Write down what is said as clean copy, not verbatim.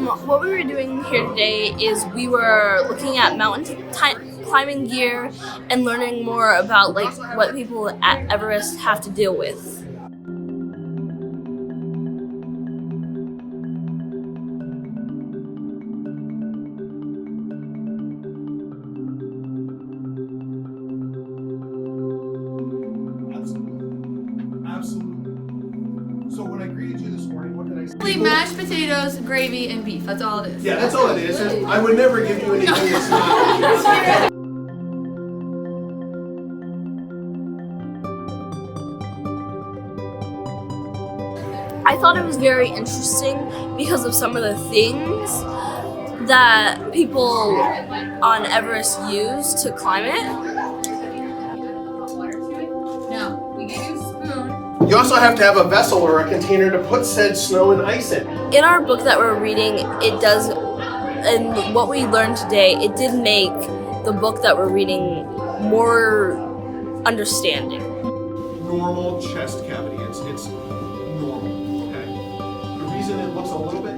What we were doing here today is we were looking at mountain climbing gear and learning more about like what people at Everest have to deal with. Absolutely. So when I greeted you this morning, what did I say? Mashed potatoes, gravy, and beef. That's all it is. Yeah, that's all it is. I would never give you anything that's not. I thought it was very interesting because of some of the things that people on Everest use to climb it. No, we gave you a spoon. You also have to have a vessel or a container to put said snow and ice in. In our book that we're reading, it does, and what we learned today, it did make the book that we're reading more understanding. Normal chest cavity. It's normal. Okay. The reason it looks a little bit